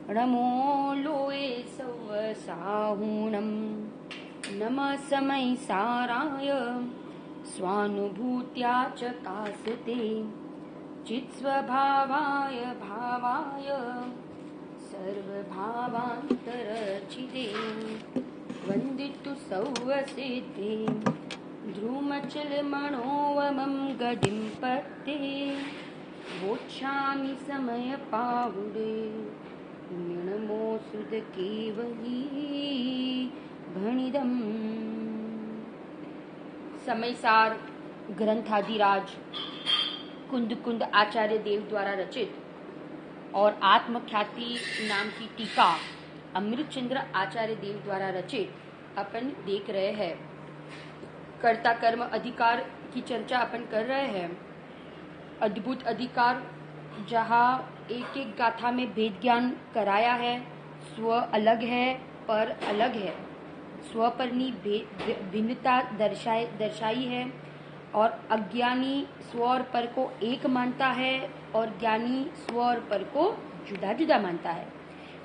नमो लोए सव साहुणं नमः समय साराय स्वानुभूत्या च कासते चित्स्वभावाय भावाय सर्वभावान्तरचिते वन्दितु सौवसिद्धे ध्रुमचलमणोवमं गदिं पत्ते वोच्छामि समयपाहुडे निर्णमोऽसुद केवली भणिदम्। समयसार ग्रंथाधिराज कुंद कुंद आचार्य देव द्वारा रचित और आत्मख्याति नाम की टीका अमृतचंद्र आचार्य देव द्वारा रचित अपन देख रहे हैं। कर्ता कर्म अधिकार की चर्चा अपन कर रहे हैं। अद्भुत अधिकार जहाँ एक एक गाथा में भेद ज्ञान कराया है। स्व अलग है, पर अलग है। स्व परनी भिन्नता दर्शाई है और अज्ञानी स्व और पर को एक मानता है और ज्ञानी स्व और पर को जुदा जुदा मानता है।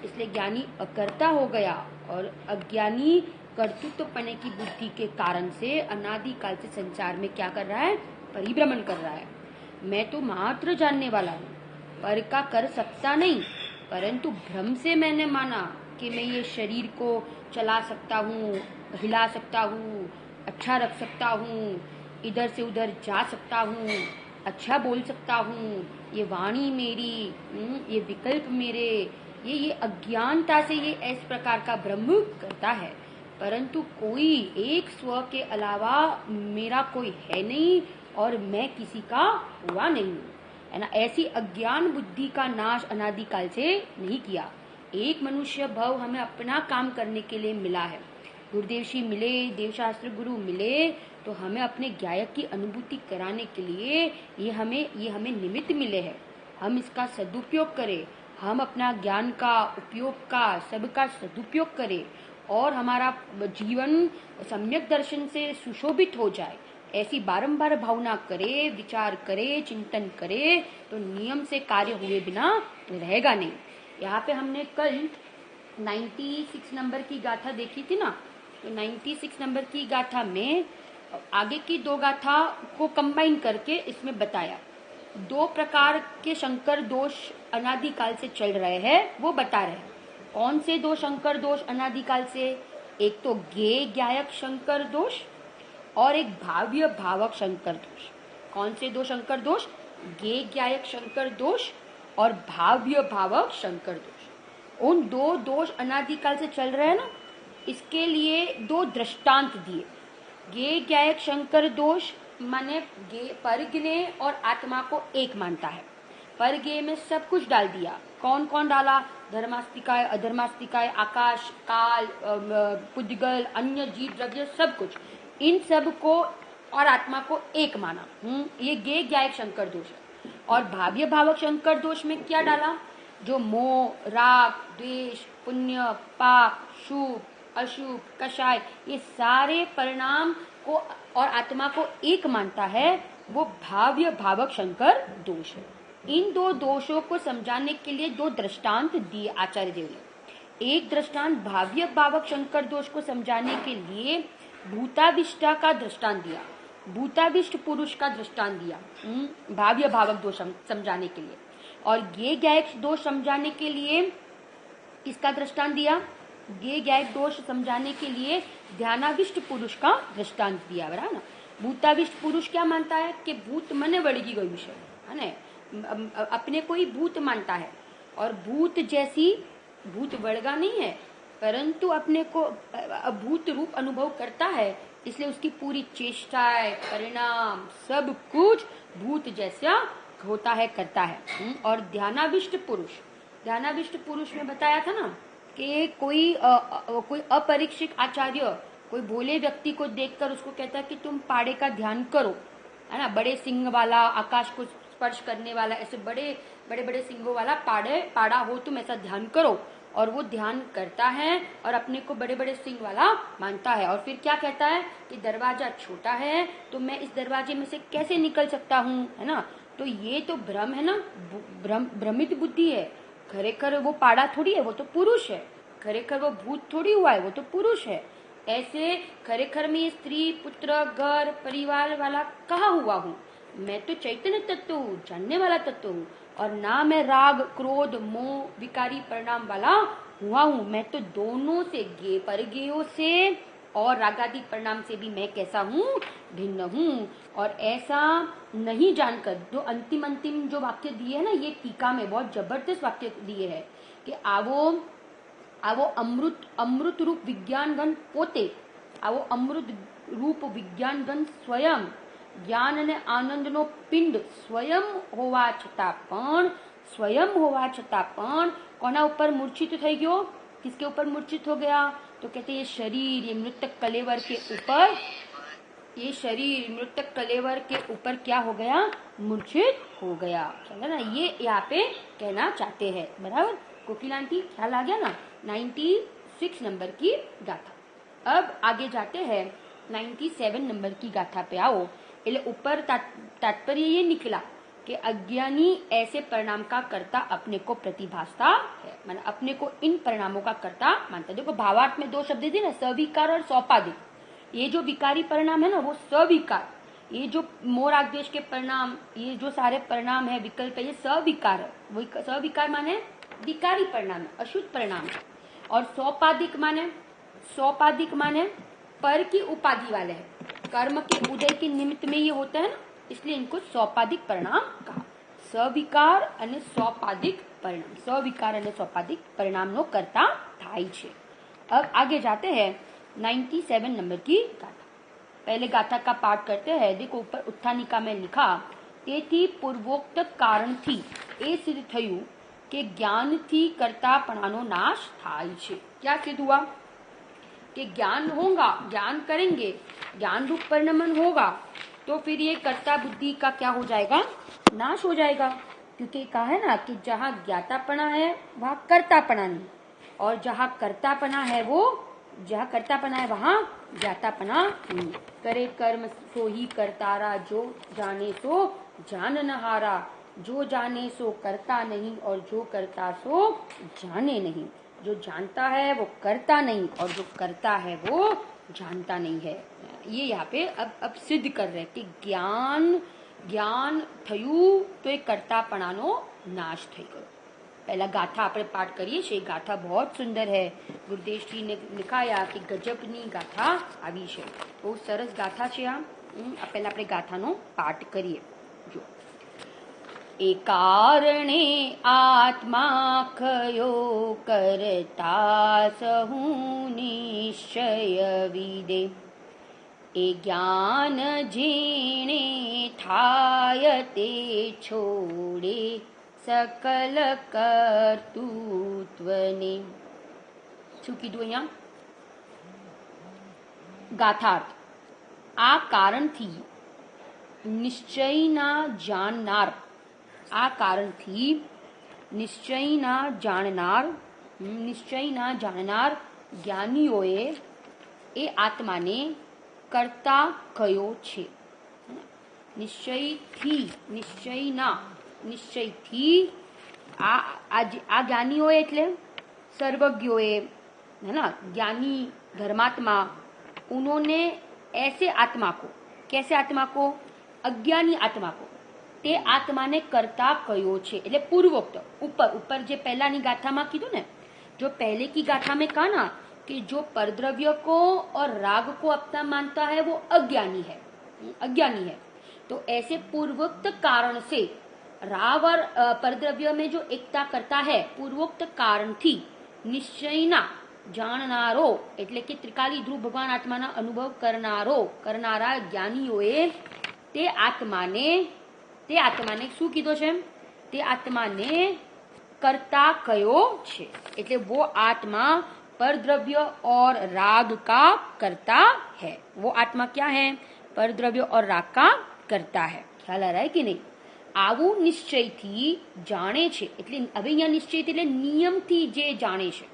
इसलिए ज्ञानी अकर्ता हो गया और अज्ञानी कर्तृत्वपने की बुद्धि के कारण से अनादिकाल से संसार में क्या कर रहा है? परिभ्रमण कर रहा है। मैं तो मात्र जानने वाला हूँ, पर का कर सकता नहीं, परंतु भ्रम से मैंने माना कि मैं ये शरीर को चला सकता हूँ, हिला सकता हूँ, अच्छा रख सकता हूँ, इधर से उधर जा सकता हूँ, अच्छा बोल सकता हूँ, ये वाणी मेरी, ये विकल्प मेरे, ये अज्ञानता से ये इस प्रकार का भ्रम करता है। परंतु कोई एक स्व के अलावा मेरा कोई है नहीं और मैं किसी का हुआ नहीं हूँ, है ना। ऐसी अज्ञान बुद्धि का नाश अनादिकाल से नहीं किया। एक मनुष्य भव हमें अपना काम करने के लिए मिला है। गुरुदेव श्री मिले, देवशास्त्र गुरु मिले तो हमें अपने ज्ञायक की अनुभूति कराने के लिए ये हमें निमित्त मिले हैं। हम इसका सदुपयोग करें, हम अपना ज्ञान का उपयोग का सबका सदुपयोग करें और हमारा जीवन सम्यक दर्शन से सुशोभित हो जाए। ऐसी बारंबार भावना करे, विचार करे, चिंतन करे तो नियम से कार्य हुए बिना रहेगा नहीं। यहाँ पे हमने कल 96 नंबर की गाथा देखी थी ना। तो 96 नंबर की गाथा में आगे की दो गाथा को कंबाइन करके इसमें बताया। दो प्रकार के शंकर दोष अनादिकाल से चल रहे हैं, वो बता रहे हैं। कौन से दो शंकर दोष अनादिकाल से? एक तो ज्ञेय ज्ञायक शंकर दोष और एक भाव्य भावक शंकर दोष। कौन से दो शंकर दोष? ज्ञेय ज्ञायक शंकर दोष और भाव्य भावक शंकर दोष। उन दो दोष अनादिकाल से चल रहे हैं ना, इसके लिए दो दृष्टांत दिए। ज्ञेय ज्ञायक शंकर दोष माने परज्ञेय और आत्मा को एक मानता है। परज्ञेय में सब कुछ डाल दिया। कौन कौन डाला? धर्मास्तिकाय, अधर्मास्तिकाय, आकाश, काल, पुद्गल, अन्य जीव द्रव्य, सब कुछ, इन सब को और आत्मा को एक माना। ये ज्ञेय ज्ञायक शंकर दोष है। और भाव्य भावक शंकर दोष में क्या डाला? जो मोह, राग, द्वेष, पुण्य, पाप, शुभ, अशुभ, कषाय, ये सारे परिणाम को और आत्मा को एक मानता है, वो भाव्य भावक शंकर दोष है। इन दो दोषों को समझाने के लिए दो दृष्टांत दिए आचार्य देव ने। एक दृष्टांत भाव्य भावक शंकर दोष को समझाने के लिए भूताविष्टा का दृष्टांत दिया, भूताविष्ट पुरुष का दृष्टांत दिया भाव्य भावक दोष समझाने के लिए। और ज्ञेय ज्ञायक दोष समझाने के लिए किसका दृष्टांत दिया? ज्ञेय ज्ञायक दोष समझाने के लिए ध्यानाविष्ट पुरुष का दृष्टांत दिया, बराबर ना। भूताविष्ट पुरुष क्या मानता है कि भूत मने वड़गी गई विषय, है ना, अपने को ही भूत मानता है और भूत जैसी, भूत वड़गा नहीं है परंतु अपने को भूत रूप अनुभव करता है, इसलिए उसकी पूरी चेष्टाएं, परिणाम, सब कुछ भूत जैसा होता है, करता है। और ध्यानाविष्ट पुरुष, ध्यानाविष्ट पुरुष में बताया था ना कि कोई अपरीक्षित आचार्य कोई भोले व्यक्ति को देखकर उसको कहता है कि तुम पाड़े का ध्यान करो, है ना, बड़े सिंह वाला, आकाश को स्पर्श करने वाला, ऐसे बड़े बड़े सिंहों वाला पाड़ा हो, तुम ऐसा ध्यान करो। और वो ध्यान करता है और अपने को बड़े बड़े सिंह वाला मानता है। और फिर क्या कहता है कि दरवाजा छोटा है तो मैं इस दरवाजे में से कैसे निकल सकता हूँ, है ना। तो ये तो भ्रम है ना, भ्रमित बुद्धि है। खरेखर वो पाड़ा थोड़ी है, वो तो पुरुष है। खरेखर वो भूत थोड़ी हुआ है, वो तो पुरुष है। ऐसे खरेखर में स्त्री पुत्र घर परिवार वाला कहाँ हुआ हूँ? मैं तो चैतन्य तत्व हूँ, जानने वाला तत्व हूँ। और ना मैं राग क्रोध मोह विकारी परिणाम वाला हुआ हूँ। मैं तो दोनों से परगेयों से और रागादि परिणाम से भी मैं कैसा हूँ? भिन्न हूँ। और ऐसा नहीं जानकर जो अंतिम जो वाक्य दिए है ना, ये टीका में बहुत जबरदस्त वाक्य दिए है कि आवो अमृत रूप विज्ञान गण पोते, आवो अमृत रूप विज्ञान गण स्वयं જ્ઞાન અને આનંદનો પિંડ સ્વયં હોવા છતાં પણ કોના ઉપર મૂર્છિત થઈ ગયો? किसके ऊपर मूर्छित हो गया? तो कहते ये शरीर, ये मृतक कलेवर के ऊपर, ये शरीर मृतक कलेवर के ऊपर क्या हो गया? मूर्छित हो गया। चलो ना, ये यहाँ पे कहना चाहते हैं। बराबर कोकिला आंटी, ख्याल आ गया ना? 96 नंबर की गाथा। अब आगे जाते हैं 97 नंबर की गाथा पे आओ। એટલે ऊपर तात्पर्य ये निकला कि अज्ञानी ऐसे परिणाम का कर्ता अपने को प्रतिभासता है, माने अपने को इन परिणामों का कर्ता मानता है। देखो भावार्थ में दो शब्द थे ना, सविकार और सौपादिक। ये जो विकारी परिणाम है ना, वो सविकार। ये जो मोह राग द्वेष के परिणाम, ये जो सारे परिणाम है विकल्प है, ये सविकार है। वो सविकार माने विकारी परिणाम है, अशुद्ध परिणाम है। और सौपादिक माने पर की उपाधि वाले हैं। कर्म के उदय के निमित्त में ये होता है ना, इसलिए इनको सौपादिक परिणाम कहा। सविकार અને सौपादिक परिणाम, सविकार અને सौपादिक परिणाम नो करता થાય છે। अब आगे जाते हैं 97 नंबर की गाथा। पहले गाथा का पाठ करते हैं। देखो ऊपर उत्थानिका में लिखा, તેથી પૂર્વોક્ત કારણથી એ સિદ્ધ થયું કે જ્ઞાનથી કર્તાપણાનો નાશ થાય છે। क्या सिद्ध हुआ? कि ज्ञान होगा, ज्ञान करेंगे, ज्ञान रूप परिणमन होगा, तो फिर ये कर्ता बुद्धि का क्या हो जाएगा? नाश हो जाएगा। क्योंकि कहा है ना कि जहाँ ज्ञातापना है वहाँ कर्तापना नहीं, और जहाँ कर्तापना है वहाँ ज्ञातापना नहीं। करे कर्म सो ही करतारा, जो जाने सो जाननहारा। जो जाने सो करता नहीं, और जो करता सो जाने नहीं। जो जानता है वो करता नहीं, और जो करता है वो जानता नहीं है। ये यहाँ पे अब सिद्ध कर रहे हैं कि ज्ञान थयु तो एक कर्तापणानो नाश થઈ ગયો। पहला गाथा આપણે पाठ કરીએ છીએ। गाथा बहुत सुंदर है। गुरुदेव जी ने लिखाया कि गजबनी गाथा આવી છે। बहुत सरस गाथा છે આ। પહેલા આપણે ગાથાનો પાઠ કરીએ। જો ए कारणे आत्मा खयो करता सहु निश्चय विदे। ए ज्ञान जेणे थाय ते छोड़े सकल कर्तृत्वने। શું કીધું અહીંયા? ગાથાર્થ, આ કારણથી નિશ્ચયના જાણનાર, આ કારણથી નિશ્ચયના જાણનાર જ્ઞાનીઓએ એ આત્માને કર્તા કયો છે। નિશ્ચયથી આ જ્ઞાનીઓએ એટલે सर्वज्ञोए, है ना, ज्ञानी धर्मात्मा, उन्होंने ऐसे आत्मा को, कैसे आत्मा को? अज्ञानी आत्मा को ते आत्मा ने करता कयो छे। એટલે પૂર્વોક્ત ऊपर જે પહેલાની ગાથામાં કીધું ને, जो पहले की गाथा में कहा ना कि जो परद्रव्य को और राग को अपना मानता है वो अज्ञानी है। तो ऐसे पूर्वोक्त कारण से राग और परद्रव्य में जो एकता करता है, पूर्वोक्त कारण थी निश्चयना જાણનારો એટલે કે ત્રિકાલી ધ્રુવ ભગવાન આત્માના અનુભવ કરનારા જ્ઞાનીઓએ તે આત્માને શું કીધો છે? તે આત્માને કરતા કયો છે। એટલે वो आत्मा परद्रव्य और राग का करता है। वो आत्मा क्या है? परद्रव्य और राग का करता है। ख्याल आ रहा है कि नहीं? આવું નિશ્ચયથી જાણે છે। એટલે હવે અહીંયા નિશ્ચયથી એટલે નિયમથી જે જાણે છે।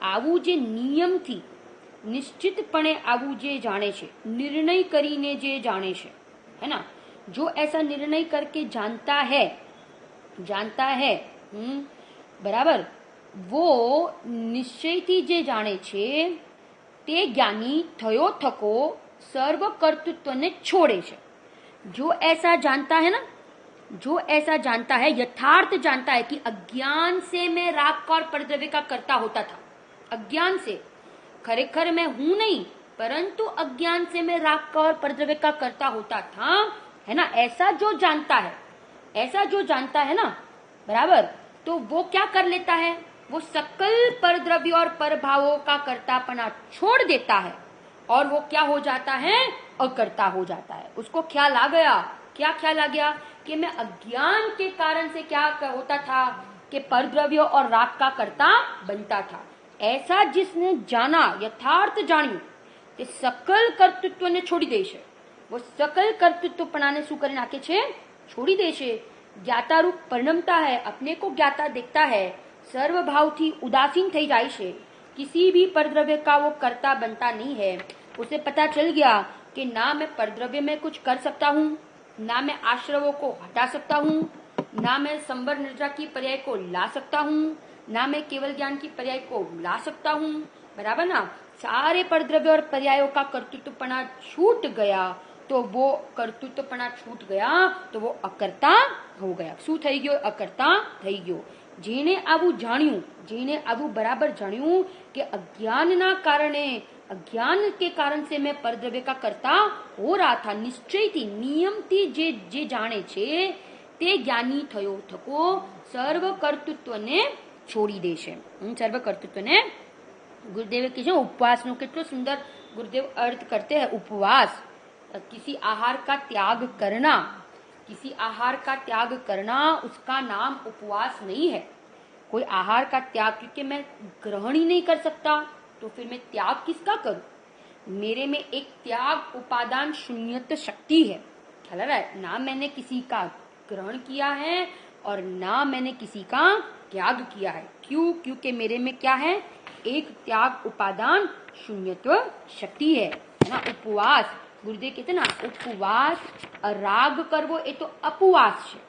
આવું જે નિયમથી નિશ્ચિતપણે આવું જે જાણે છે, निर्णय કરીને જે જાણે છે, है ना, जो ऐसा निर्णय करके जानता है બરાબર, वो નિશ્ચયથી જે જાણે છે તે જ્ઞાની થયો થકો સર્વ કર્તૃત્વને છોડે છે. जो ऐसा जानता है ना, जो ऐसा जानता है, यथार्थ जानता है कि अज्ञान से मैं राग का और परद्रव्य का कर्ता होता था. अज्ञान से, खरेखर मैं हूं नहीं, परंतु अज्ञान से मैं राग का और परद्रव्य का कर्ता होता था, है ना. ऐसा जो जानता है, ऐसा जो जानता है ना, बराबर, तो वो क्या कर लेता है, वो सकल परद्रव्य और परभावों का कर्तापना छोड़ देता है और वो क्या हो जाता है, अकर्ता हो जाता है. उसको ख्याल आ गया, क्या ख्याल आ गया कि मैं अज्ञान के कारण से क्या होता था कि परद्रव्य और राग का कर्ता बनता था. ऐसा जिसने जाना, यथार्थ जाण्યું કે सकल કર્તૃત્વને છોડી દેશે, वो सकल कर्तृत्वपणाને શું કરી નાખે છે, છોડી દેશે. જ્ઞાતારૂપ પરિણમતા है, अपने को ज्ञाता देखता है, सर्वभावથી उदासीन થઈ જાય છે, किसी भी परद्रव्य का वो कर्ता बनता नहीं है. उसे पता चल गया कि ना मैं परद्रव्य में कुछ कर सकता हूँ, ना मैं आश्रवों को हटा सकता हूँ, ना मैं संवर निर्जा की पर्याय को ला सकता हूँ, ना मैं केवल ज्ञान की पर्याय को ला सकता हूँ. बराबर ना. सारे परद्रव्य और पर्यायों का कर्तृत्वपणा छूट गया, तो वो कर्तृत्वपणा छूट गया तो वो अकर्ता हो गया. શું થઈ ગયો, અકર્તા થઈ ગયો. જેણે આવું જાણ્યું, જેણે આવું બરાબર જાણ્યું કે અજ્ઞાનના કારણે, अज्ञान के कारण से मैं परद्रव्य का कर्ता हो रहा था, निश्चयથી, નિયમથી જે જાણે છે તે જ્ઞાની થયો થકો સર્વ કર્તૃત્વને છોડી દેશે. સર્વ કર્તૃત્વને गुरुदेव के जो उपवास नो कितना सुंदर गुरुदेव अर्थ करते हैं. उपवास, किसी आहार का त्याग करना, किसी आहार का त्याग करना, उसका नाम उपवास नहीं है. कोई आहार का त्याग, क्योंकि मैं ग्रहण ही नहीं कर सकता तो फिर मैं त्याग किसका करूं. मेरे में एक त्याग उपादान शून्यत शक्ति है, ख्याल आ रहा है ना. मैंने किसी का ग्रहण किया है और ना मैंने किसी का त्याग किया है. क्यों, क्योंकि मेरे में क्या है, एक त्याग उपादान शून्यत्व शक्ति है ना. उपवास, गुरुदेव कहते ना, उपवास राग करवो એ તો अपवास है.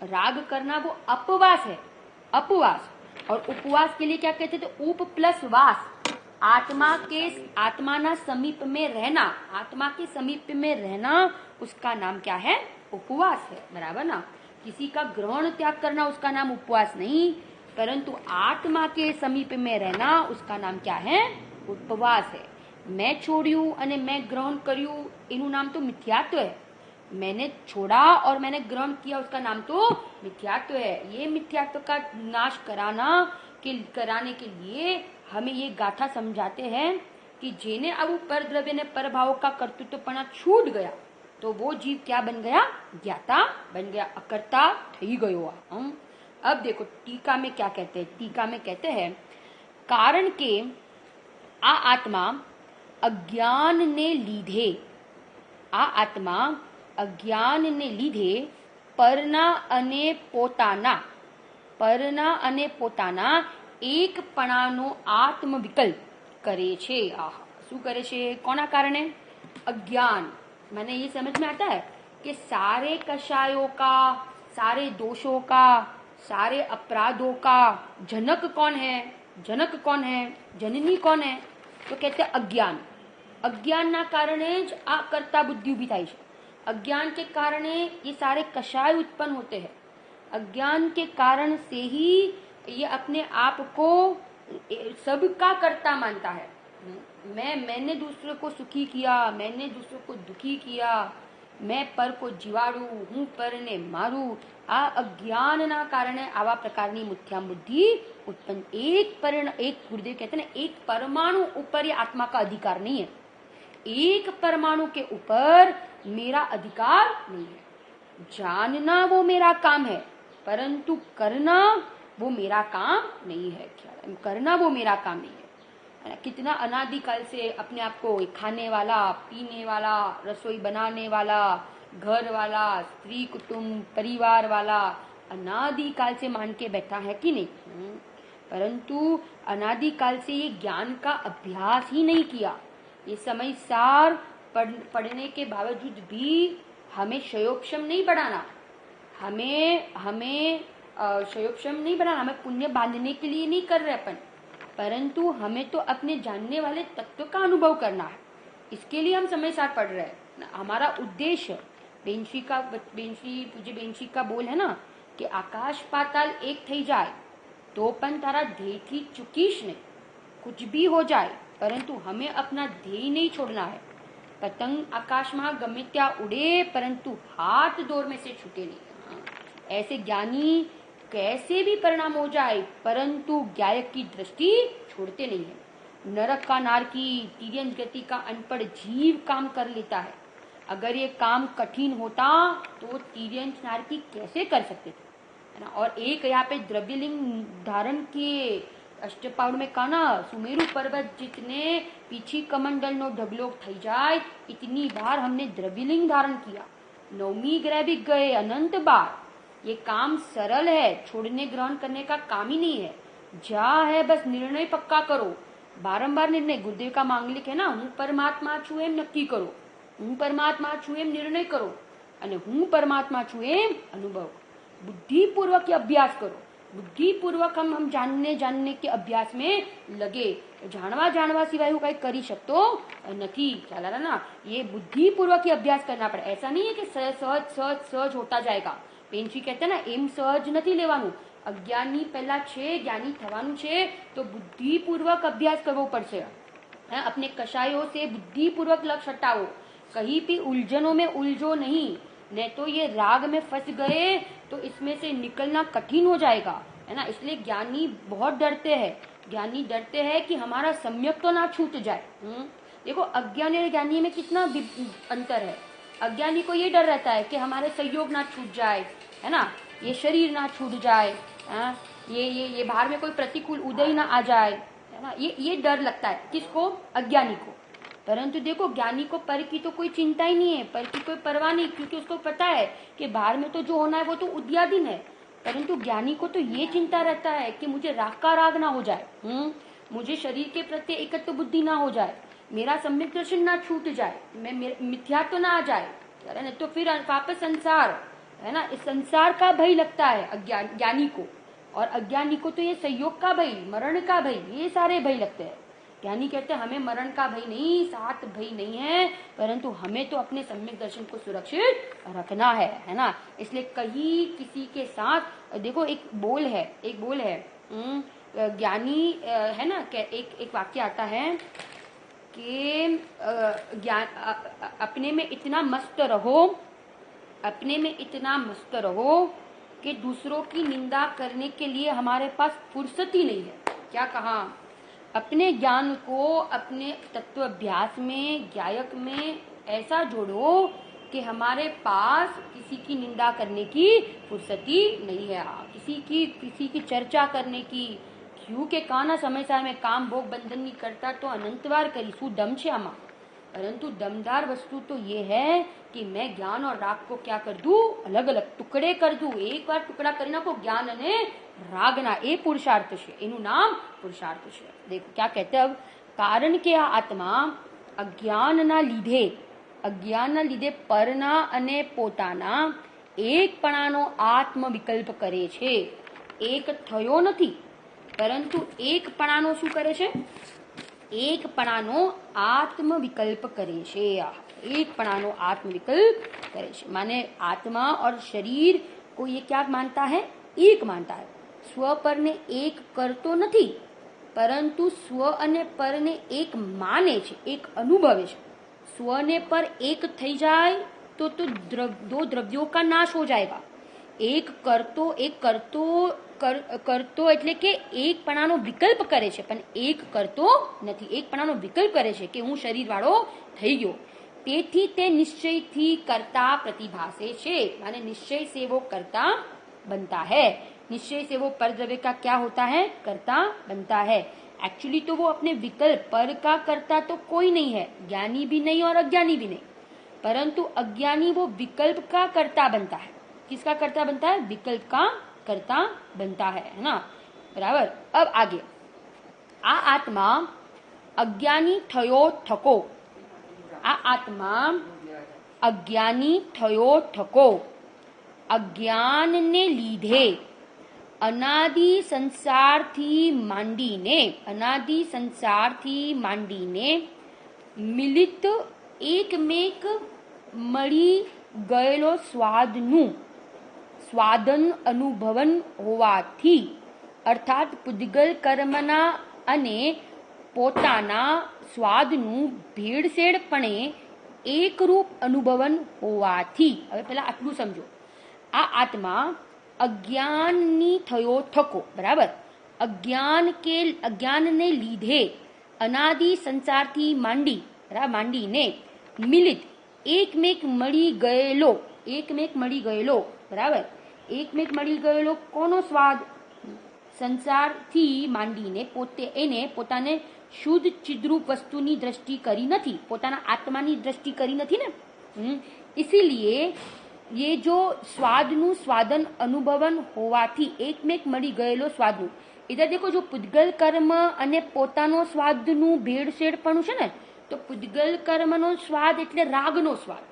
राग करना वो अपवास है, अपवास. और उपवास के लिए क्या कहते हैं, तो उप प्लस वास, आत्मा के, आत्माना समीप में रहना, आत्मा के समीप में रहना, उसका नाम क्या है, उपवास है. बराबर ना. किसी का ग्रहण त्याग करना उसका नाम उपवास नहीं, परंतु आत्मा के समीप में रहना उसका नाम क्या है, उपवास है. मैं छोड़ू અને मैं ग्रहण કર્યું એનું नाम तो मिथ्यात्व है. मैंने छोड़ा और मैंने ग्रहण किया उसका नाम तो मिथ्यात्व है. ये मिथ्यात्व का नाश कराने के लिए हमें ये गाथा समझाते हैं कि जेने अब परद्रव्य ने परभाव का कर्तृत्वपणा छूट गया तो वो जीव क्या बन गया, ज्ञाता बन गया, अकर्ता થઈ ગયો. अब देखो टीका में क्या कहते हैं. टीका में कहते हैं, कारण के आ आत्मा अज्ञान ने लीधे, आ आत्मा अज्ञान ने લીધે પરના અને પોતાના, પરના અને પોતાના એકપણાનો આત્મવિકલ્પ કરે છે. આહા, શું કરે છે, કોના કારણે, अज्ञान. मैंने ये समझ में आता है कि सारे कषायों का, सारे दोषों का, सारे अपराधों का जनक कौन है, जनक कौन है, जननी कौन है, तो कहते हैं अज्ञान. अज्ञानના કારણે જ આ કર્તા બુદ્ધિ ઊભી થાય છે. अज्ञान के कारण ये सारे कषाय उत्पन्न होते हैं. अज्ञान के कारण से ही ये अपने आप को सबका कर्ता मानता है. मैंने दूसरे को सुखी किया, मैंने दूसरे को दुखी किया, मैं पर को जीवाड़ू, हूँ पर ने मारू. आ अज्ञानના કારણે આવા પ્રકારની મિથ્યા બુદ્ધિ उत्पन्न. एक गुरुदेव कहते हैं ना, एक परमाणु ऊपर ये आत्मा का अधिकार नहीं है. एक परमाणु के ऊपर मेरा अधिकार नहीं है. जानना वो मेरा काम है, परंतु करना वो मेरा काम नहीं है. करना वो मेरा काम नहीं है. कितना अनादिकाल से अपने आप को खाने वाला, पीने वाला, रसोई बनाने वाला, घर वाला, स्त्री कुटुंब परिवार वाला अनादिकाल से मान के बैठा है कि नहीं. परंतु अनादिकाल से ये ज्ञान का अभ्यास ही नहीं किया. ये समय सार पढ़ने के बावजूद भी हमें शयोक्षम नहीं बढ़ाना. हमें क्षयोक्षम नहीं बनाना, हमें पुण्य बांधने के लिए नहीं कर रहे अपन, परंतु हमें तो अपने जानने वाले तत्व का अनुभव करना है, इसके लिए हम समय साथ पढ़ रहे हैं। हमारा उद्देश्य पूज्य बेंशी का बोल है ना कि आकाश पाताल एक थई जाए तो पण तारा ध्येय थी चुकीश नहीं, कुछ भी हो जाए परंतु हमें अपना ध्येय नहीं छोड़ना है। पतंग आकाश में गमे त्या उड़े परंतु हाथ डोर में से छूटे नहीं। ऐसे ज्ञानी कैसे भी परिणाम हो जाए परंतु गायक की दृष्टि छोड़ते नहीं है। नरक का नारकी, तिर्यंत गति का अनपढ़ जीव काम कर लेता है। अगर ये काम कठिन होता तो तिर्यंत नारकी कैसे कर सकते थे, है ना। और एक यहाँ पे द्रव्यलिंग धारण किए अष्टपाउड में कहा ना, सुमेरु पर्वत जितने पीछी कमंडल नो ढगलो थई जाए इतनी बार हमने द्रव्यलिंग धारण किया, नवमी ग्रह भी गए अनंत बार। ये काम सरल है, छोड़ने ग्रहण करने का काम ही नहीं है। जा है बस निर्णय पक्का करो, बारंबार निर्णय। गुरुदेव का मांगलिक है ना, हूँ परमात्मा छू एम नक्की करो, हूँ परमात्मा छू एम निर्णय करो અને હું પરમાત્મા છું એમ અનુભવ। बुद्धिपूर्वक अभ्यास करो, बुद्धिपूर्वक हम जानने के अभ्यास में लगे। जानवा सिवाय હું કઈ કરી શકતો નથી, ખ્યાલ ना। ये बुद्धिपूर्वक ही अभ्यास करना पड़े। ऐसा नहीं है कि सहज होता जाएगा। पेंची कहते हैं ना, एम सहज नहीं लेवानुं। अज्ञानी पहला छे, ज्ञानी थवानुं छे तो बुद्धिपूर्वक अभ्यास करवो पड़शे। अपने कषायों से बुद्धिपूर्वक लक्ष्य हटाओ, कहीं भी उलझनों में उलझो नहीं तो ये राग में फंस गए तो इसमें से निकलना कठिन हो जाएगा, है ना। इसलिए ज्ञानी बहुत डरते हैं। ज्ञानी डरते हैं कि हमारा सम्यक तो ना छूट जाए। देखो अज्ञानी और ज्ञानी में कितना अंतर है। अज्ञानी को ये डर रहता है कि हमारे संयोग ना छूट जाए, है ना, ये शरीर ना छूट जाए, ये बाहर में कोई प्रतिकूल उदय ना आ जाए, है ना। ये डर लगता है किसको? अज्ञानी को। परंतु देखो ज्ञानी को पर की तो कोई चिंता ही नहीं है, पर की कोई परवाह नहीं, क्योंकि उसको पता है कि बाहर में तो जो होना है वो तो उद्यादीन है। परंतु ज्ञानी को तो ये चिंता रहता है कि मुझे राग का राग ना हो जाए, मुझे शरीर के प्रति एकत्व बुद्धि ना हो जाए, मेरा सम्यक दर्शन ना छूट जाए, मैं मिथ्या तो ना आ जाए, नहीं तो फिर वापस संसार, है ना। इस संसार का भय लगता है ज्ञानी को, और अज्ञानी को तो ये संयोग का भय, मरण का भय, ये सारे भय लगते हैं। ज्ञानी कहते हैं हमें मरण का भय नहीं, साथ भय नहीं है, परंतु हमें तो अपने सम्यक दर्शन को सुरक्षित रखना है ना। इसलिए कहीं किसी के साथ देखो एक बोल है ज्ञानी है ना, एक वाक्य आता है कि अपने में इतना मस्त रहो कि दूसरों की निंदा करने के लिए हमारे पास फुर्सत ही नहीं है। क्या कहा? अपने ज्ञान को अपने तत्व अभ्यास में, ज्ञायक में ऐसा जोड़ो कि हमारे पास किसी की निंदा करने की फुर्सत ही नहीं है, किसी की चर्चा करने की। क्यों के काना समय सार में काम भोग बंधन नहीं करता तो अनंतवार करी शू दम छे आमा। परंतु दमदार वस्तु तो ये है कि मैं ज्ञान और राग को क्या कर दूं, अलग अलग टुकड़े कर दूं। एक बार टुकड़ा करी नाखो ज्ञान अने रागना, ए पुरुषार्थ छे, एनु नाम पुरुषार्थ छे। देखो क्या कहते हैं अब, कारण के आ आत्मा अज्ञानना લીધે પરના અને પોતાના એકપણાનો આત્મ વિકલ્પ કરે છે। એક થયો નથી, પરંતુ એકપણાનો શું કરે છે? એકપણાનો આત્મ વિકલ્પ કરે છે। एकपणानो आत्म विकल्प करे छे। माने आत्मा और शरीर को ये क्या मानता है? एक मानता है। स्व पर ने एक करतो नहीं, परंतु स्व अने पर ने एक माने छे, एक अनुभवे छे। स्व ने पर एक थई जाए तो दो द्रव्यों का नाश हो जाएगा। एक करतो એટલે કે એકપણાનો વિકલ્પ કરે છે, પણ એક કરતો નથી। એકપણાનો વિકલ્પ કરે છે કે હું શરીરવાળો થઈ ગયો, તેથી તે નિશ્ચયથી कर्ता प्रतिभासे छे। माने निश्चय से वो कर्ता बनता है। निश्चय से वो परद्रव्य का क्या होता है? कर्ता बनता है। एक्चुअली तो वो अपने विकल्प पर का कर्ता तो कोई नहीं है, ज्ञानी भी नहीं और अज्ञानी भी नहीं, परंतु अज्ञानी वो विकल्प का कर्ता बनता है। किसका कर्ता बनता है? विकल्प का कर्ता बनता है ना, बराबर। अब आगे, आ आत्मा अज्ञानी थयो ठको, आ आत्मा अज्ञानी थयो ठको, अज्ञान ने लीधे અનાદિ સંસારથી માંડીને મિલિત એકમેક મળી ગયેલો સ્વાદન અનુભવન હોવાથી અર્થાત પૂદગલ કર્મના અને પોતાના સ્વાદનું ભેળસેળપણે એકરૂપ અનુભવન હોવાથી. હવે પેલા આટલું સમજો. આ આત્મા અજ્ઞાનની થયો થકો, બરાબર, અજ્ઞાનને લીધે અનાદિ સંસારથી માંડીને મિલિત એકમેક મળી ગયેલો, બરાબર, એકમેક મળી ગયેલો કોનો સ્વાદ? સંસારથી માંડીને પોતાને શુદ્ધ ચિદ્રૂપ વસ્તુની દ્રષ્ટિ કરી નથી, પોતાના આત્માની દ્રષ્ટિ કરી નથી ને. इसीलिए ये जो स्वादનું સ્વાદન અનુભવન હોવાથી એકમેક મળી ગયેલો સ્વાદનું, ઇધર દેખો, જો પૂદગલ કર્મ અને પોતાનો સ્વાદનું ભેળસેળપણું છે ને, તો પૂદગલ કર્મનો સ્વાદ એટલે રાગનો સ્વાદ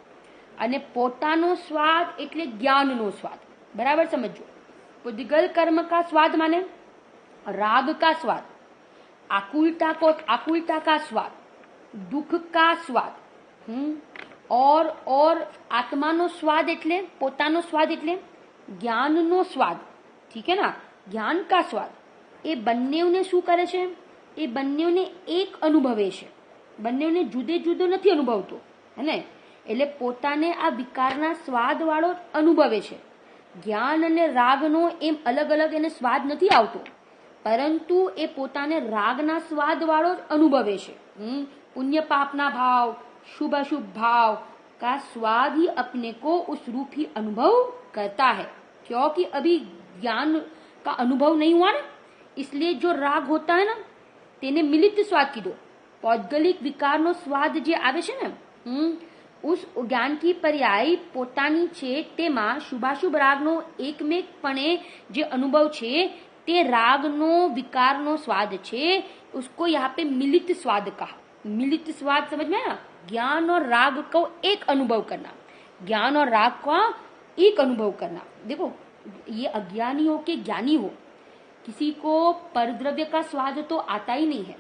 અને પોતાનો સ્વાદ એટલે જ્ઞાનનો સ્વાદ. બરાબર સમજો. પૂદગल कर्म का स्वाद माने राग का स्वाद, आकुलता का स्वाद, दुख का स्वाद, और आत्माનો स्वाद એટલે પોતાનો સ્વાદ એટલે જ્ઞાનનો સ્વાદ. ઠીક હે ના? જ્ઞાન કા સ્વાદ એ બંનેને શું કરે છે? એ બંનેને એક અનુભવે છે, બંનેને જુદો નથી અનુભવતો, હે ને? એટલે પોતાને આ વિકારના સ્વાદ વાળો અનુભવે છે. જ્ઞાન અને રાગનો એમ અલગ અલગ એને સ્વાદ નથી આવતો, પરંતુ એ પોતાને રાગના સ્વાદ વાળો જ અનુભવે છે. पुण्य पापना भाव, शुभ अशुभ भाव का स्वाद ही अपने को उस रूप ही अनुभव करता है, क्योंकि अभी ज्ञान का अनुभव नहीं हुआ ना, इसलिए जो राग होता है ना તેને મિલિત સ્વાદ કીધો. પૌદ્ગલિક વિકારનો સ્વાદ જે આવે છે ને, ઉસ જ્ઞાન की पर्याय પોતાની છે, તેમાં શુભાશુભ રાગનો એકમેકપણે જે અનુભવ છે તે રાગનો વિકારનો સ્વાદ છે. उसको यहाँ पे मिलित स्वाद कहा. मिलित स्वाद समझ में ना? ज्ञान और राग को एक अनुभव करना, ज्ञान और राग का एक अनुभव करना. देखो, ये अज्ञानी हो के ज्ञानी हो, किसी को परद्रव्य का स्वाद तो आता ही नहीं है.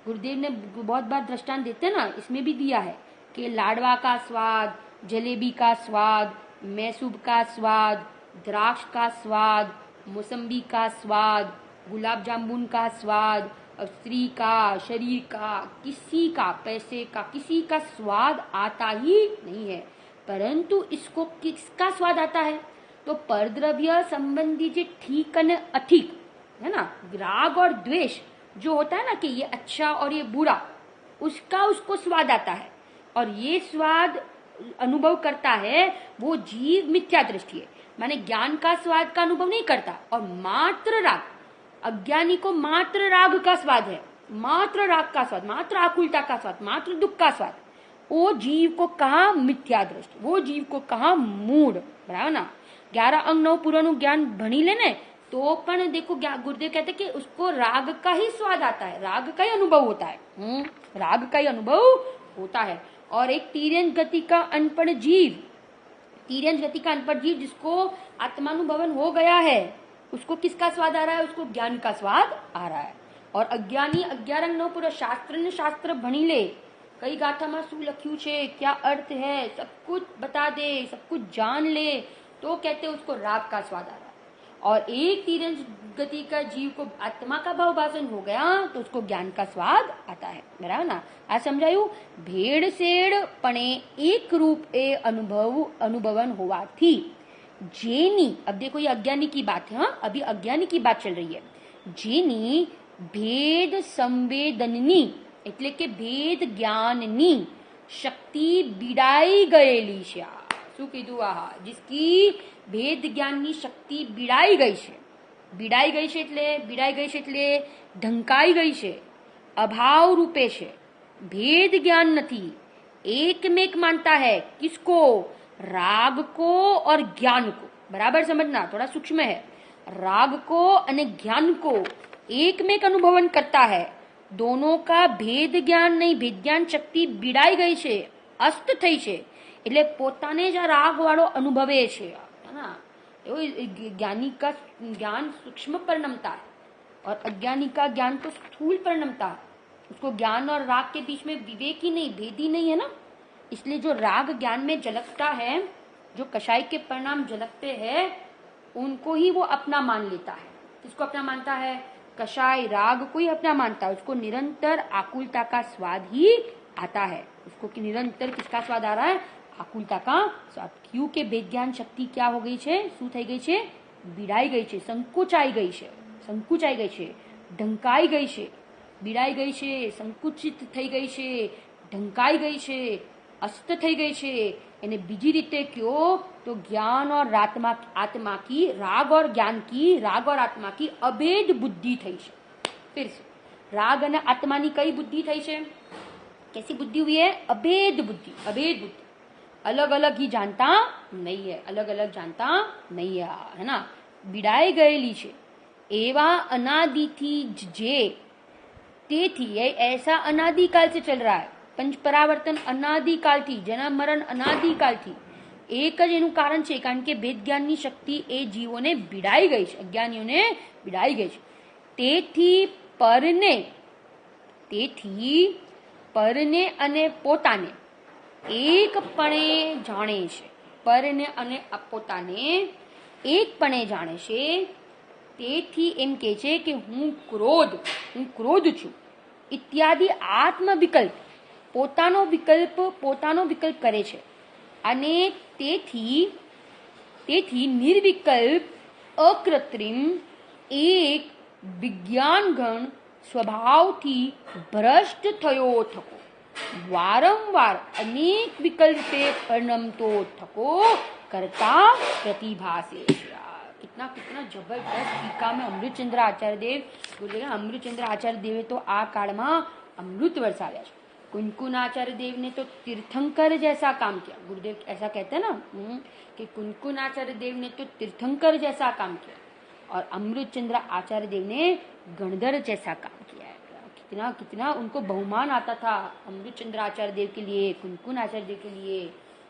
गुरुदेव ने बहुत बार दृष्टांत देते ना, इसमें भी दिया है कि लाडवा का स्वाद, जलेबी का स्वाद, मैसूब का स्वाद, द्राक्ष का स्वाद, मौसम्बी का स्वाद, गुलाब जामुन का स्वाद, स्त्री का, शरीर का, किसी का, पैसे का, किसी का स्वाद आता ही नहीं है. परंतु इसको किसका स्वाद आता है? तो परद्रव्य संबंधी जो ठीक और अठीक है ना, राग और द्वेष जो होता है ना कि ये अच्छा और ये बुरा, उसको स्वाद आता है. और ये स्वाद अनुभव करता है वो जीव मिथ्या दृष्टि है, माने ज्ञान का स्वाद का अनुभव नहीं करता. और मात्र राग, अज्ञानी को मात्र राग का स्वाद है, मात्र राग का स्वाद, मात्र आकुलता का स्वाद, मात्र दुख का स्वाद. वो जीव को कहा मिथ्या दृष्टि, वो जीव को कहा मूड. बराबर ना? 11 अंग 9 पूर्वનું જ્ઞાન ભણી લે ને, तो पण देखो गुरुदेव कहते कि उसको राग का ही स्वाद आता है, राग का ही अनुभव होता है. राग का ही अनुभव होता है. और एक तीर्यंश गति का अनपढ़ जीव, जिसको आत्मानुभवन हो गया है, उसको किसका स्वाद आ रहा है? उसको ज्ञान का स्वाद आ रहा है. और अज्ञानी 11 अंग 9 पूरा शास्त्र भणी ले, कई गाथाમાં શું લખ્યું છે, क्या अर्थ है, सब कुछ बता दे, सब कुछ जान ले, तो कहते उसको राग का स्वाद आ रहा है. और एक तीर्यंश गति का जीव को आत्मा का भाव भाषण हो गया तो उसको ज्ञान का स्वाद आता है. बराबर ना? आ समझाયું? भेड़सेड़ पणे एक रूप ए अनुभवन होवाથી जेनी, अब देखो ये अज्ञानी की बात है, हाँ, अभी अज्ञानी की बात चल रही है. जेनी भेद संवेदननी એટલે કે ભેદ જ્ઞાનની શક્તિ બીડાઈ ગયેલી છે. શું કીધું? આહા, जिसकी भेद ज्ञानની શક્તિ બીડાઈ ગઈ છે. બીડાઈ ગઈ છે એટલે ઢંકાઈ ગઈ છે, અભાવ રૂપે છે. भेद ज्ञान નથી, एकमेक मानता है. किसको? राग को और ज्ञान को. बराबर समझना, थोड़ा सूक्ष्म है. राग को અને ज्ञान को एकमेक अनुभवन करता है. दोनों का भेद ज्ञान नहीं, भेद ज्ञान शक्ति બીડાઈ ગઈ છે, અસ્ત થઈ છે. એટલે પોતાને જ રાગ વાળો અનુભવે છે. ज्ञानी का ज्ञान सूक्ष्म परिणमता है और अज्ञानी का ज्ञान तो स्थूल परिणमता है। उसको ज्ञान और राग के बीच में विवेक ही नहीं, भेद ही नहीं है ना। इसलिए जो राग ज्ञान में झलकता है, जो कषाय के परिणाम झलकते हैं, उनको ही वो अपना मान लेता है। किसको अपना मानता है? कषाय राग को ही अपना मानता है। उसको निरंतर आकुलता का स्वाद ही आता है। उसको कि निरंतर किसका स्वाद आ रहा है? आकुलता का स्वाद। क्यों के भेद ज्ञान शक्ति क्या हो गई છે? શું થઈ ગઈ છે? બીડાઈ ગઈ છે, સંકોચાઈ ગઈ છે, સંકુચાઈ ગઈ છે, ઢંકાઈ ગઈ છે, બીડાઈ ગઈ છે, સંકુચિત થઈ ગઈ છે, ઢંકાઈ ગઈ છે, અસ્ત થઈ ગઈ છે। એને બીજી રીતે કયો તો ज्ञान और आत्मा की, राग और ज्ञान की, राग और आत्मा की अभेद बुद्धि થઈ છે। फिर से राग અને આત્માની કઈ બુદ્ધિ થઈ છે? कैसी बुद्धि हुई है? अभेद बुद्धि। अभेद बुद्धि, अलग अलग ही जानता नहीं है, अलग अलग जानता नहीं है ना। बीड़ाई गયેલી છે એવા अनादिथी जे, तेथी ऐसा अनादिकाल से चल रहा है। पंच परावर्तन अनादिकाल थी, जन्म मरण अनादिकाल थी। एक ज एનું કારણ છે કારણ કે ભેદ જ્ઞાનની શક્તિ એ જીવોને બીડાઈ ગઈ છે, અજ્ઞાનીઓને બીડાઈ ગઈ છે। તેથી પરને અને પોતાને એકપણે જાણે છે। પરને અને પોતાને એકપણે જાણે છે। તેથી એમ કહે છે કે હું ક્રોધ છું ઇત્યાદि આત્મ વિકલ્પ, પોતાનો વિકલ્પ કરે છે। અને તેથી નિર્વિકલ્પ અકૃત્રિમ એક વિજ્ઞાનગણ સ્વભાવથી ભ્રષ્ટ થયો થકો, वारंवार अनेक विकल्पे परिणमतो थको करता प्रतिभासे। कितना जबरदस्त टीका में अमृतचंद्र आचार्य देव बोलेगा। अमृतचंद्र आचार्य देवे तो आ काल में अमृत वर्षाव्या है। कुनकुन आचार्य देव ने तो तीर्थंकर जैसा काम किया। गुरुदेव ऐसा कहते हैं ना कि कुनकुन आचार्य देव ने तो तीर्थंकर जैसा काम किया और अमृतचंद्र आचार्य देव ने गणधर जैसा काम किया है। कितना उनको बहुमान आता था अमृतचंद्र आचार्य देव के लिए, कुनकुन आचार्य देव के लिए,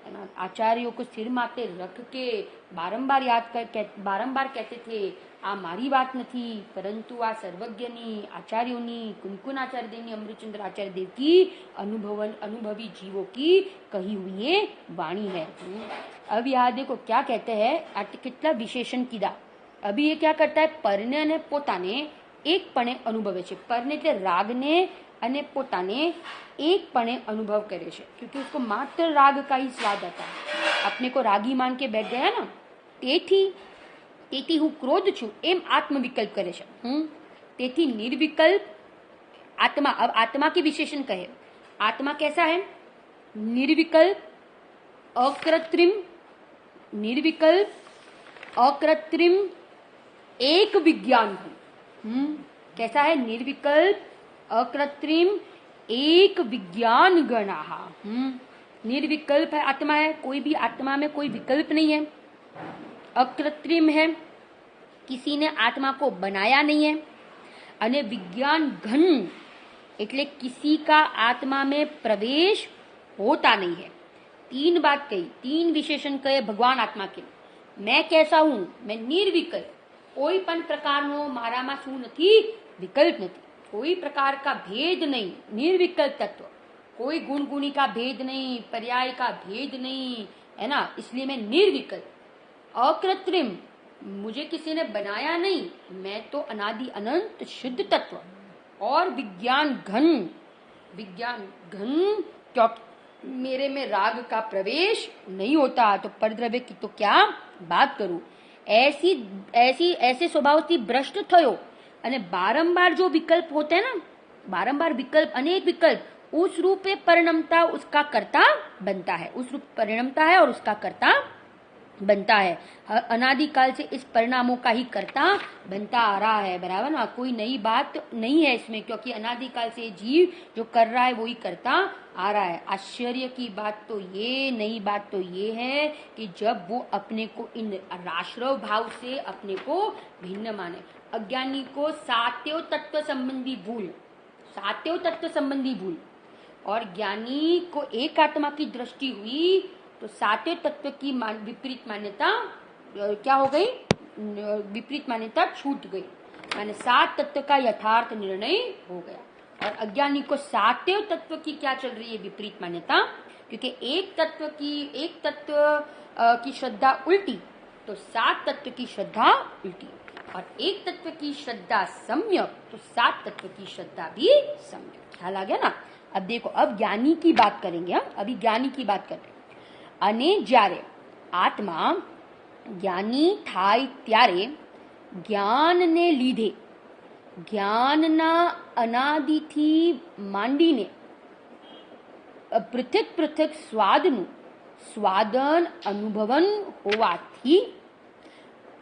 है ना। आचार्यों को सिर माथे रख के बारंबार कहते थे आ मारी बात नहीं परंतु आ सर्वज्ञनी आचार्योनी, कुनकुन आचार्य देवनी, अमृतचंद्र आचार्य देव की अनुभवी जीवों की कही हुई ये वाणी है। अब यहाँ देखो क्या कहते हैं, कितना विशेषण कीधा। अभी ये क्या करता है? परने ने पोताने એકપણે અનુભવે છે। પરને એટલે રાગને અને પોતાને એકપણે अनुभव करे છે, क्योंकि उसको मात्र राग का ही स्वाद आता है। अपने को रागी मान के बैठ गया ना, તેથી હું ક્રોધ છું એમ આત્મવિકલ્પ કરે છે। તેથી निर्विकल्प आत्मा। अब आत्मा के विशेषण कहे। आत्मा कैसा है? निर्विकल्प अकृत्रिम एक विज्ञान। कैसा है? निर्विकल्प अकृत्रिम एक विज्ञान गणाः। निर्विकल्प है आत्मा, है कोई भी आत्मा में कोई विकल्प नहीं है। अकृत्रिम है, किसी ने आत्मा को बनाया नहीं है। अने विज्ञान घन એટલે किसी का आत्मा में प्रवेश होता नहीं है। तीन बात कही, तीन विशेषण कहे भगवान आत्मा के। मैं कैसा हूं? मैं निर्विकल्प, कोई पण प्रकारનો મારામાં શું નથી? विकल्प नहीं, कोई प्रकार का भेद नहीं, निर्विकल्प तत्व। कोई गुण गुणी का भेद नहीं, पर्याय का भेद नहीं, है ना। इसलिए मैं निर्विकल्प। अकृत्रिम, मुझे किसी ने बनाया नहीं, मैं तो अनादि अनंत शुद्ध तत्व। और विज्ञान घन, क्योंकि मेरे में राग का प्रवेश नहीं होता, तो परद्रव्य की तो क्या बात करूं। ऐसे स्वभाव से भ्रष्ट थयो। अने बारंबार जो विकल्प होते हैं ना, बारंबार विकल्प, अनेक विकल्प, उस रूप में परिणमता उसका कर्ता बनता है। उस रूप परिणमता है और उसका कर्ता बनता है। अनादिकाल से इस परिणामों का ही कर्ता बनता आ रहा है, बराबर ना। कोई नई बात नहीं है इसमें, क्योंकि अनादिकाल से जीव जो कर रहा है वही करता आ रहा है। आश्चर्य की बात तो ये, नई बात तो ये है कि जब वो अपने को इन राश्रव भाव से अपने को भिन्न माने। अज्ञानी को सात्यो तत्व संबंधी भूल और ज्ञानी को एक आत्मा की दृष्टि हुई तो सात्य तत्व की विपरीत मान्यता क्या हो गई, विपरीत मान्यता छूट गई, माने सात तत्व का यथार्थ निर्णय हो गया। और अज्ञानी को सातवें तत्व की क्या चल रही है, विपरीत मान्यता, क्योंकि एक तत्व की श्रद्धा उल्टी, तो सात तत्व की श्रद्धा उल्टी, और एक तत्व की श्रद्धा सम्यक, तो सात तत्व की श्रद्धा भी सम्यक। ख्याल आ गया ना। अब देखो, अब ज्ञानी की बात करेंगे हम, अभी ज्ञानी की बात कर रहे हैं। अने ज्यारे आत्मा ज्ञानी थाय त्यारे ज्ञानने લીધે જ્ઞાનના અનાદિથી માંડીને પૃથક પૃથક સ્વાદનું સ્વાદન અનુભવન હોવાથી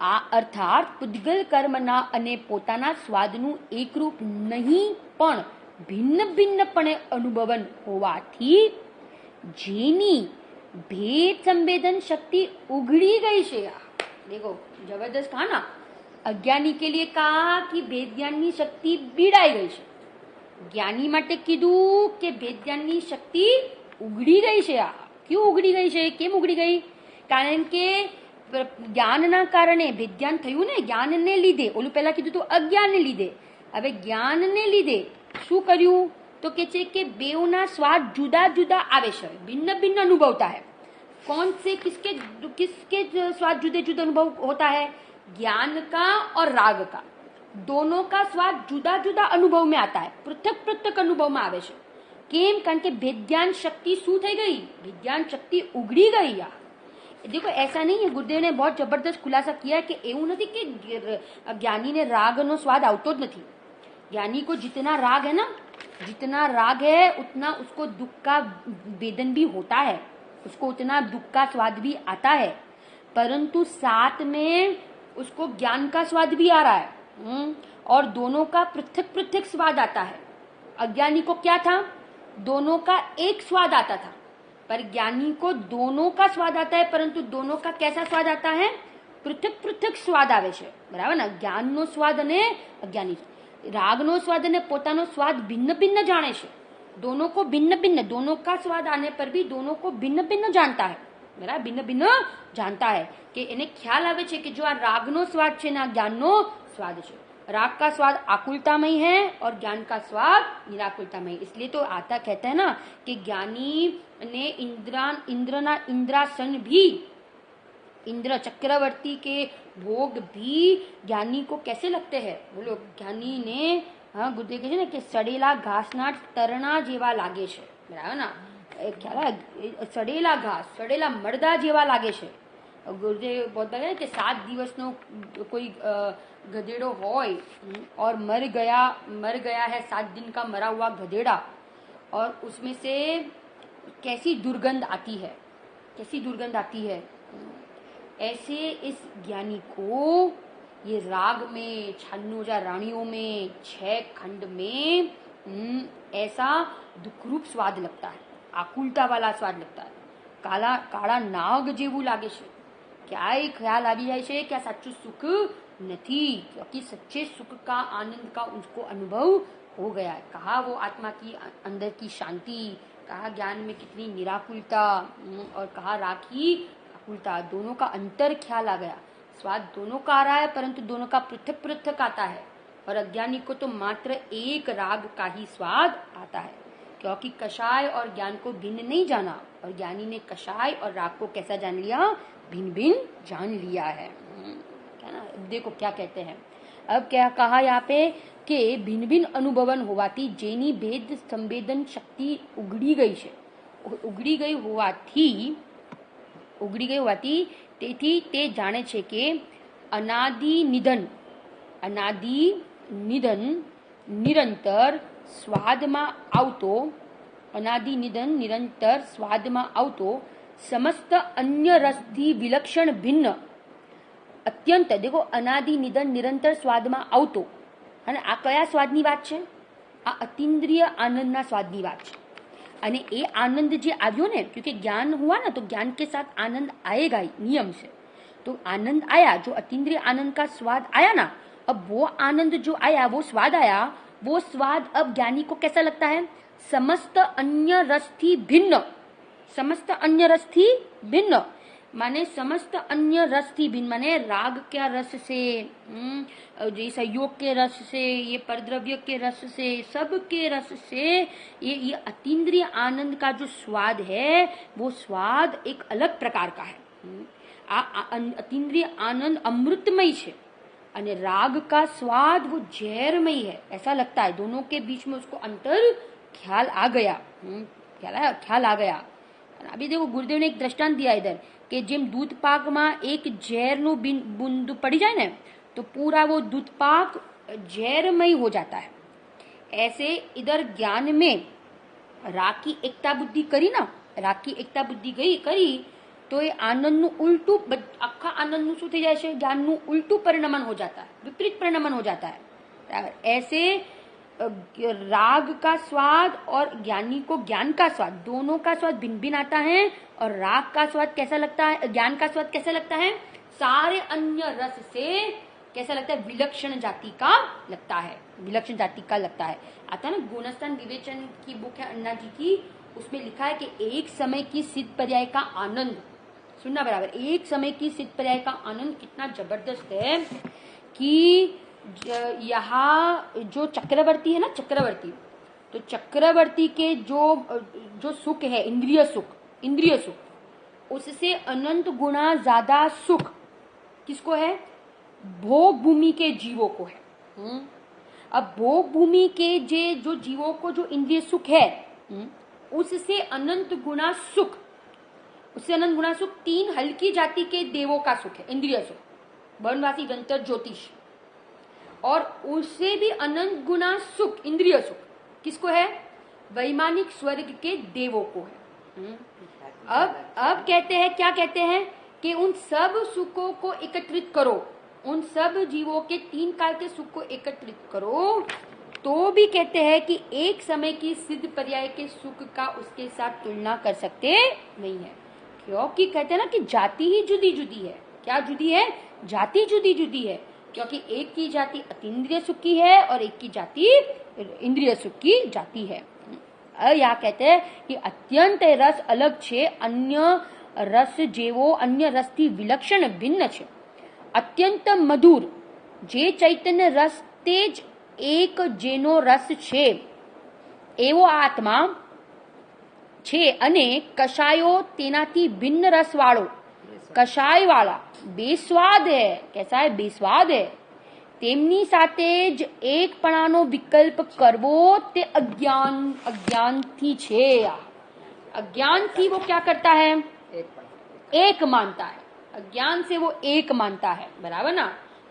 આ અર્થાત પૂદગલ કર્મના અને પોતાના સ્વાદનું એકરૂપ નહીં પણ ભિન્ન ભિન્નપણે અનુભવન હોવાથી જેની भेद संवेदन शक्ति उघड़ी गई છે। देखो जबरदस्त कहा ना, अज्ञानी के लिए कहा कि भेद ज्ञाननी शक्ति बीड़ाई गई છે, ज्ञानी માટે કીધું કે भेद ज्ञाननी शक्ति उघड़ी गई છે। क्यों उघड़ी गई છે, કેમ उघड़ी गई, કારણ કે જ્ઞાનના કારણે भेद ज्ञान થયું ને, જ્ઞાનને લીધે, ઓલું પહેલા કીધું તો અજ્ઞાનને લીધે, હવે જ્ઞાનને લીધે શું કર્યું, तो कहते कि बेवना स्वाद जुदा जुदा आवे છે, भिन्न भिन्न अनुभवता है। कौन से किसके स्वाद जुदे जुदे अनुभव होता है, ज्ञान का और राग का, दोनों का स्वाद जुदा जुदा अनुभव में आता है, पृथक पृथक अनुभव में आवे છે। केम, कारण के भेद्यान शक्ति शू थई गई, भेद्यान शक्ति उगड़ी गई। देखो ऐसा नहीं है, गुरुदेव ने बहुत जबरदस्त खुलासा किया कि એવું નથી કે જ્ઞાની ने राग नो स्वाद આવતો જ નથી। ज्ञानी को जितना राग है ना, जितना राग है उतना उसको दुख का वेदन भी होता है, उसको उतना दुख का स्वाद भी आता है, परंतु साथ में उसको ज्ञान का स्वाद भी आ रहा है, और दोनों का पृथक पृथक स्वाद आता है। अज्ञानी को क्या था, दोनों का एक स्वाद आता था, पर ज्ञानी को दोनों का स्वाद आता है, परंतु दोनों का कैसा स्वाद आता है, पृथक पृथक स्वाद आवे છે, बराबर ना। ज्ञान नो स्वाद અને अज्ञानी रागनो स्वाद ने पोतानो स्वाद भिन्न भिन्न जाने છે, दोनों को भिन्न भिन्न, दोनों का स्वाद आने पर भी दोनों को भिन्न भिन्न जानता है, बराबर, भिन्न भिन्न जानता है कि इन्हें ख्याल आवे છે कि जो आ रागनो स्वाद છે ना ज्ञाननो स्वाद છે। राग का स्वाद आकुलतामय है और ज्ञान का स्वाद निराकुलतामय, इसलिए तो आता कहते हैं ना कि ज्ञानी ने इंद्रासन भी, इंद्र चक्रवर्ती के भोग भी ज्ञानी को कैसे लगते हैं, बोलो ज्ञानी ने, हाँ गुरुदेव કહે છે ને કે સડેલા ઘાસના તરણા જેવા લાગે છે, બરાબર ના, ખ્યાલ, સડેલા ઘાસ, સડેલા મરદા જેવા લાગે છે। ગુરુદેવ बहुत बताया कि 7 દિવસનો कोई गधेड़ो होय और मर गया है 7 दिन का मरा हुआ गधेड़ा, और उसमें से कैसी दुर्गंध आती है, कैसी दुर्गंध आती है, ऐसे इस ज्ञानी को ये राग में, 96 रानियों में, 6 खंड में ऐसा दुखरूप स्वाद लगता है, आकुलता वाला स्वाद लगता है, काला काला नाग जेवू लागे છે। क्या ख्याल આવી જાય છે कि साचू सुख नहीं, क्योंकि सच्चे सुख का, आनंद का उसको अनुभव हो गया है। कहा वो आत्मा की अंदर की शांति, कहा ज्ञान में कितनी निराकुलता, और कहा राग की आकुलता, दोनों का अंतर ख्याल आ गया। स्वाद दोनों का आ रहा है, परंतु दोनों का पृथक पृथक आता है, और अज्ञानी को तो मात्र एक राग का ही स्वाद आता है, क्योंकि कषाय और ज्ञान को भिन्न नहीं जाना, और ज्ञानी ने कषाय और राग को कैसा जान लिया, भिन्न भिन्न जान लिया है। क्या ना, देखो क्या कहते हैं, अब क्या कहा यहाँ पे कि भिन्न भिन्न अनुभवन होवाती जेनी भेद संवेदन शक्ति उगड़ी गई છે, उगड़ी गई होवाती તેથી તે જાણે છે કે અનાદિ નિધન નિરંતર સ્વાદમાં આવતો, અનાદિ નિધન નિરંતર સ્વાદમાં આવતો સમસ્ત અન્ય રસથી વિલક્ષણ ભિન્ન અત્યંત, देखो અનાદિ નિધન નિરંતર સ્વાદમાં આવતો, અને આ કયા સ્વાદની વાત છે, આ અતિન્દ્રિય આનંદના સ્વાદની વાત છે। અને એ आनंद જે આવ્યો ને, क्योंकि ज्ञान हुआ ना तो ज्ञान के साथ आनंद आएगा ही, नियम से, तो आनंद आया, जो अतीन्द्रिय आनंद का स्वाद आया ना, अब वो आनंद जो आया, वो स्वाद आया, वो स्वाद अब ज्ञानी को कैसा लगता है, समस्त अन्य रस थी भिन्न, समस्त अन्य रस थी भिन्न। माने समस्त अन्य रस थी भिन्न, माने राग क्या रस से, जैसा योग के रस से, ये परद्रव्य के रस से, सब के रस से ये अतीन्द्रिय आनंद का जो स्वाद है वो स्वाद एक अलग प्रकार का है। अतीन्द्रिय आनंद अमृतमय है और राग का स्वाद वो जहरमय है, ऐसा लगता है। दोनों के बीच में उसको अंतर ख्याल आ गया, ख्याल आ गया। अभी देखो गुरुदेव ने एक दृष्टांत दिया इधर कि જેમ दूध पाक में एक ઝેરનું बूंद पड़ी जाए ना तो पूरा वो दूध पाक ઝેરमय हो जाता है। ऐसे इधर ज्ञान में राग की एकता बुद्धि करी ना, राग की एकता बुद्धि गई करी तो ये आनंदનું ઉલટું આખા આનંદનું શું થઈ જાય છે, જ્ઞાનનું ઉલટું પરિણમન हो जाता है, विपरीत परिणमन हो जाता है। ऐसे राग का स्वाद और ज्ञानी को ज्ञान का स्वाद, दोनों का स्वाद भिन्न भिन्न आता है। और राग का स्वाद कैसा लगता है, ज्ञान का स्वाद कैसा लगता है, सारे अन्य रस से कैसा लगता है, विलक्षण जाति का लगता है, विलक्षण जाति का लगता है। आता है ना गुणस्थान विवेचन की बुक है अन्ना जी की, उसमें लिखा है कि एक समय की सिद्ध पर्याय का आनंद, सुनना बराबर, एक समय की सिद्ध पर्याय का आनंद कितना जबरदस्त है कि यहाँ जो चक्रवर्ती है ना, चक्रवर्ती, तो चक्रवर्ती के जो सुख है, इंद्रिय सुख, उससे अनंत गुना ज्यादा सुख किसको है, भोग भूमि के जीवों को है। अब भोग भूमि के जो जीवों को जो इंद्रिय सुख है उससे अनंत गुना सुख, उससे अनंत गुना सुख तीन हल्की जाति के देवों का सुख है, इंद्रिय सुख, वर्णवासी, गंतर, ज्योतिष। और उससे भी अनंत गुना सुख, इंद्रिय सुख किसको है, वैमानिक स्वर्ग के देवों को है। अब कहते हैं, क्या कहते हैं कि उन सब सुखों को एकत्रित करो, उन सब जीवों के तीन काल के सुख को एकत्रित करो, तो भी कहते हैं कि एक समय की सिद्ध पर्याय के सुख का उसके साथ तुलना कर सकते नहीं है। क्योंकि कहते हैं ना कि जाति ही जुदी जुदी है। क्या जुदी है, जाति जुदी जुदी है, क्योंकि एक की जाति अतीन्द्रिय सुख की है और एक की जाति इंद्रिय सुख की जाति है। यहाँ कहते हैं कि अत्यंत रस अलग छे, अन्य रस जेवो अन्य रस थी विलक्षण भिन्न छे। અત્યંત મધુર જે ચૈતન્ય રસ તે જ એક જેનો રસ છે એવો આત્મા છે અને કષાયો તેનાથી ભિન્ન રસવાળો, કષાયવાળા બેસ્વાદ है, कैसा है, बेस्वाद है। તેમની સાથે જ એકપણાનો વિકલ્પ કરવો તે અજ્ઞાનથી છે। અજ્ઞાનથી वो क्या करता है, एक मानता है, अज्ञान से वो एक मानता है, बराबर ना।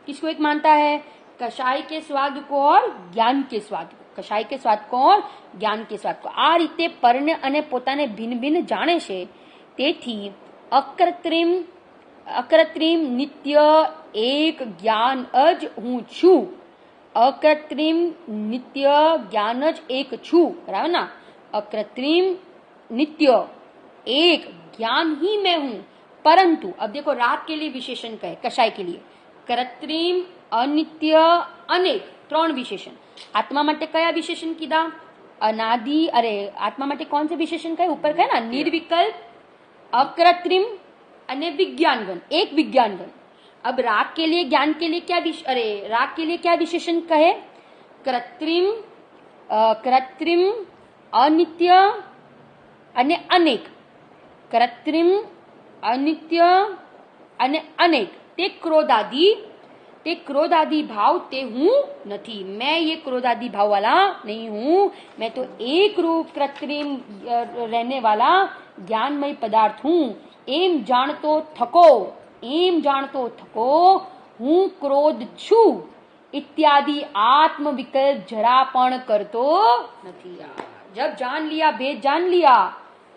किसको एक मानता है, कषाय के स्वाद को और ज्ञान के स्वाद को, कषाय के स्वाद को और ज्ञान के स्वाद को। आ रीते પરને અને પોતાને ભિન્ન ભિન્ન જાણે છે, તેથી અકૃત્રિમ નિત્ય એક જ્ઞાન જ હું છું, અકૃત્રિમ નિત્ય જ્ઞાન જ એક છું, बराबर ना। अकृत्रिम नित्य एक ज्ञान ही मैं हूं, परंतु अब देखो राग के लिए विशेषण कहे, कषाय के लिए कृत्रिम, अनित्य, अनेक, त्रण विशेषण। आत्मा माटे कया विशेषण कीधा, अनादि, अरे आत्मा माटे कौन से विशेषण कहे, ऊपर कहे ना, निर्विकल्प, अकृत्रिम अने विज्ञानघन, एक विज्ञानघन। अब राग के लिए, ज्ञान के लिए क्या राग के लिए क्या विशेषण कहे, कृत्रिम, कृत्रिम, अनित्य अने अनेक। कृत्रिम, अनित्य अने अनेक ते क्रोधादि भाव ते हूं नहीं, मैं ये क्रोधादि भाव वाला नहीं हूं, मैं तो एक रूप कृत्रिम रहने वाला ज्ञानमय पदार्थ हूं। एम जाणतो थको हूं क्रोध छू इत्यादि आत्म विकल्प जरा पण करतो नहीं। जब जान लिया, भेद जान लिया,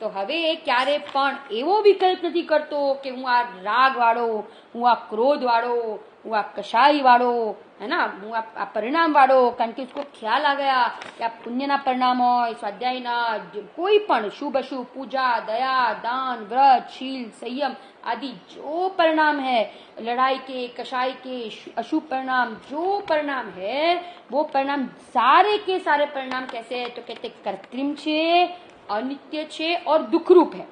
तो हवे क्यारे पण एवो विकल्प नहीं करतो कि हूँ आ राग वाळो, हूँ आ क्रोध वाळो, हूँ आ कषाय वाळो, है ना, हूँ आ परिणाम वाळो। कारण के उसको ख्याल आ गया कि आ पुण्यना परिणाम होय, स्वाध्यायना, कोई पण शुभ अशुभ, पूजा, दया, दान, व्रत, शील, संयम आदि जो परिणाम है, लड़ाई के, कषाय के, अशुभ परिणाम, जो परिणाम है वो परिणाम सारे के सारे परिणाम कैसे है, तो कहते कृत्रिम छे, अनित्य छे और दुखरूप है।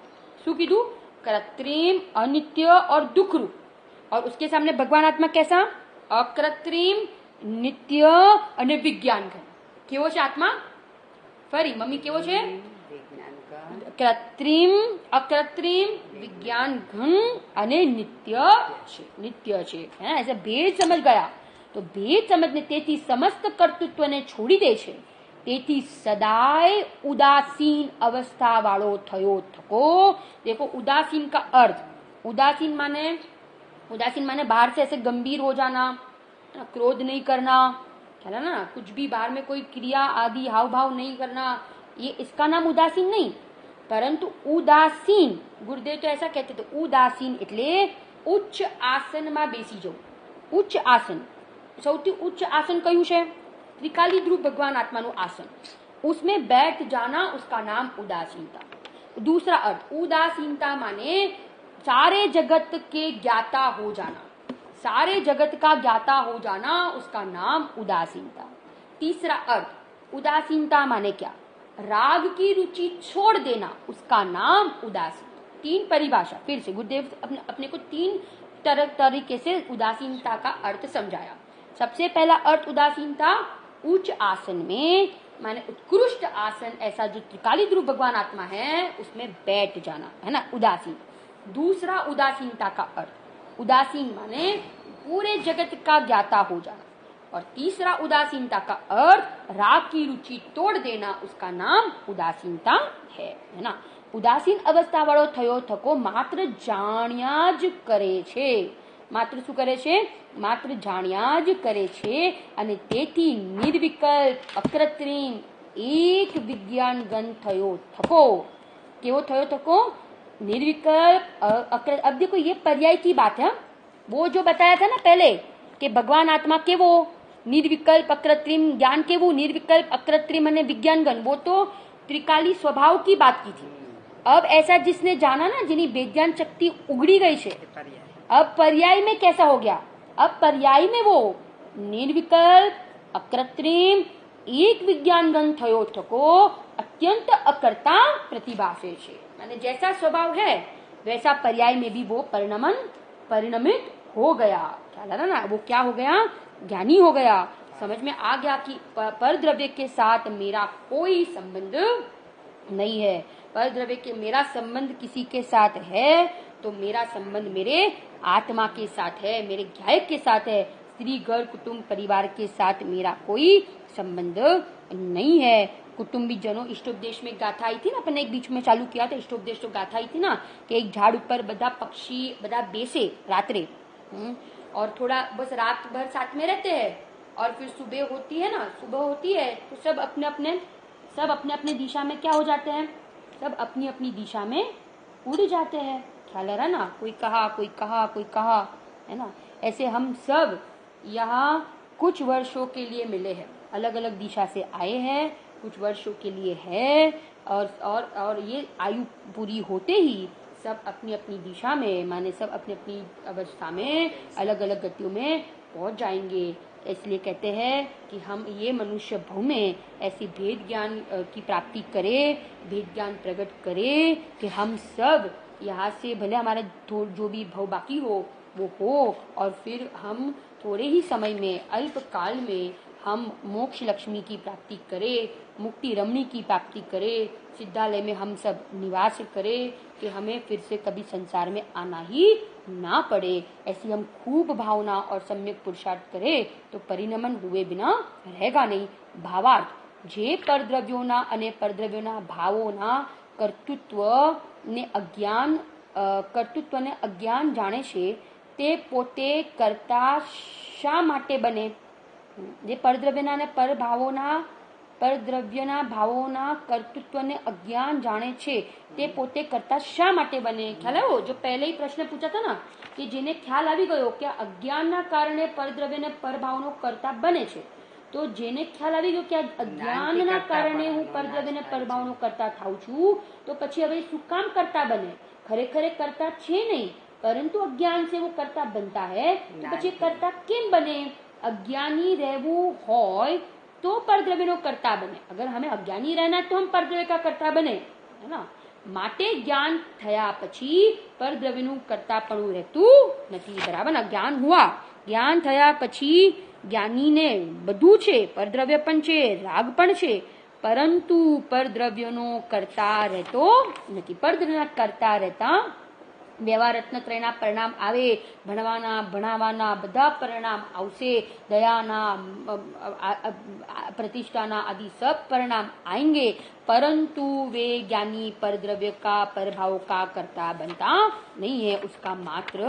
शू कीधु, कृत्रिम, अनित्य और दुख रूप। और उसके सामने भगवान आत्मा कैसा? अकृत्रिम, नित्य અને વિજ્ઞાન ઘન। કેવો છે આત્મા? ફરી મમ્મી કેવો છે? कृत्रिम, अकृत्रिम, विज्ञान घन અને नित्य છે। ऐसे भेद समझ गया तो भेद समझने તેથી સમસ્ત કર્તૃત્વને છોડી દે છે। તેથી સદાય ઉદાસીન अवस्था वालो થયો થકો। देखो उदासीन का अर्थ, उदासीन माने बाहर से ऐसे गंभीर हो जाना, क्रोध नहीं करना, है ना, कुछ भी बाहर में कोई क्रिया आदि हाव भाव नहीं करना, ये इसका नाम उदासीन नहीं। परंतु उदासीन गुरुदेव तो ऐसा कहते थे, उदासीन એટલે ઉચ્ચ આસનમાં બેસી જવું। ઉચ્ચ આસન, સૌથી ઉચ્ચ આસન કયું છે? ત્રિકાલી ધ્રુવ ભગવાન આત્માનું આસન, उसमें बैठ जाना, उसका नाम उदासीनता। दूसरा अर्थ, उदासीनता माने सारे जगत के ज्ञाता हो जाना, सारे जगत का ज्ञाता हो जाना, उसका नाम उदासीनता। तीसरा अर्थ, उदासीनता माने क्या? राग की रुचि छोड़ देना, उसका नाम उदासीन। तीन परिभाषा फिर से गुरुदेव अपने को तीन तरीके से उदासीनता का अर्थ समझाया। सबसे पहला अर्थ उदासीनता, उच्च आसन में माने उत्कृष्ट आसन, ऐसा जो त्रिकाली ध्रुव भगवान आत्मा है उसमें बैठ जाना, है ना, उदासीन। दूसरा उदासीनता का अर्थ, उदासीन माने पूरे जगत का ज्ञाता हो जाना। और तीसरा उदासीनता का अर्थ राग की रुचि तोड़ देना, उसका नाम उदासीनता है ना। उदासीन अवस्था वाળો થયો થકો માત્ર જાણ્યા જ કરે છે, માત્ર શું કરે છે? માત્ર જાણ્યા જ કરે છે। અને તેથી નિર્વિકલ્પ, અકૃત્રિમ, એક વિજ્ઞાન ગણ થયો થકો। કેવો થયો થકો? निर्विकल्प। अब देखो ये पर्याय की बात है। वो जो बताया था ना पहले कि भगवान आत्मा के वो निर्विकल्प अकृत्रिम ज्ञान के वो निर्विकल्प अकृत्रिम અને विज्ञान गण, वो तो त्रिकाली स्वभाव की बात की थी। अब ऐसा जिसने जाना ना, जिन्हें विज्ञान शक्ति उगड़ी गई है, अब पर्याय में कैसा हो गया? अब पर्याय में वो निर्विकल्प अकृत्रिम एक विज्ञान गण थयो थको अत्यंत अकर्ता प्रतिभासे छे। माने जैसा स्वभाव है वैसा पर्याय में भी वो परिणमित हो गया। ख्याल है ना? वो क्या हो गया? ज्ञानी हो गया। समझ में आ गया कि पर द्रव्य के साथ मेरा कोई संबंध नहीं है। पर द्रव्य के मेरा संबंध किसी के साथ है तो मेरा संबंध मेरे आत्मा के साथ है, मेरे गायक के साथ है। स्त्री, घर, कुटुंब, परिवार के साथ मेरा कोई संबंध नहीं है। कुटुंबी जनों, इष्टोपदेश में गाथा आई थी ना, अपने एक बीच में चालू किया था इष्टोपदेश, तो गाथा आई थी ना कि एक झाड़ ऊपर बधा पक्षी बधा बेसे रात्रे, और थोड़ा बस रात भर साथ में रहते हैं, और फिर सुबह होती है ना, सुबह होती है तो सब अपने अपने दिशा में क्या हो जाते हैं? सब अपनी अपनी दिशा में उड़ जाते हैं। ख्याल है ना? कोई कहा, कोई कहा, कोई कहा, है ना। ऐसे हम सब यहाँ कुछ वर्षों के लिए मिले हैं, अलग अलग दिशा से आए हैं, कुछ वर्षों के लिए है, और ये आयु पूरी होते ही सब अपनी अपनी दिशा में, माने सब अपनी अपनी अवस्था में अलग अलग गतियों में पहुंच जाएंगे। इसलिए कहते हैं कि हम ये मनुष्य भव में ऐसी भेद ज्ञान की प्राप्ति करें, भेद ज्ञान प्रकट करें कि हम सब यहाँ से भले हमारा जो भी भव बाकी हो वो हो, और फिर हम थोड़े ही समय में, अल्प काल में हम मोक्ष लक्ष्मी की प्राप्ति करें, मुक्ति रमणी की प्राप्ति करें, सिद्धालय में हम सब निवास करें कि हमें फिर से कभी संसार में आना ही ना पड़े। ऐसी हम खूब भावना और सम्यक पुरुषार्थ करें तो परिणमन हुए बिना रहेगा नहीं। भावार्थ, જે પરદ્રવ્યોના અને પરદ્રવ્યોના ભાવોના કર્તૃત્વને અજ્ઞાન જાણે છે તે પોતે કરતા શા માટે બને? જે પરદ્રવ્યના અને પરદ્રવ્યના ભાવોના કર્તૃત્વને અજ્ઞાન જાણે છે તે પોતે કરતા શા માટે બને? ખ્યાલ આવ્યો? जो पहले ही प्रश्न पूछा था ना कि જેને ખ્યાલ આવી ગયો કે અજ્ઞાનના કારણે પરદ્રવ્યને પરભાવનો કરતા બને છે, તો જેને ખ્યાલ આવી ગયો કે અજ્ઞાનના કારણે હું પરદ્રવ્યને પરભાવનો કરતા થાઉં છું, તો પછી હવે શું કામ કરતા બને? ખરેખર કરતા છે નહીં, પરંતુ અજ્ઞાન से वो करता बनता है, तो પછી करता કેમ બને? अज्ञानी रहવું હોય तो परद्रव्य नो करता बने। अगर हमें अज्ञानी रहना तो हम परद्रव्य का करता बने, है ना। માટે જ્ઞાન થયા પછી પરદ્રવ્યનું કર્તાપણું રહેતું નથી. બરાબર ને? જ્ઞાન હુઆ, જ્ઞાન થયા પછી જ્ઞાનીને બધું છે, પરદ્રવ્ય પણ છે, રાગ પણ છે, પરંતુ પરદ્રવ્યનો કરતા રહેતો નથી. પરદ્રવ્યના કરતા રહેતા વ્યવહાર રત્નત્રયના પરિણામ આવે, ભણવાના ભણાવવાના બધા પરિણામ આવશે, દયાના प्रतिष्ठाना आदि सब परिणाम आएंगे, परंतु वे ज्ञानी परद्रव्य का परभाव का करता बनता नहीं है, उसका मात्र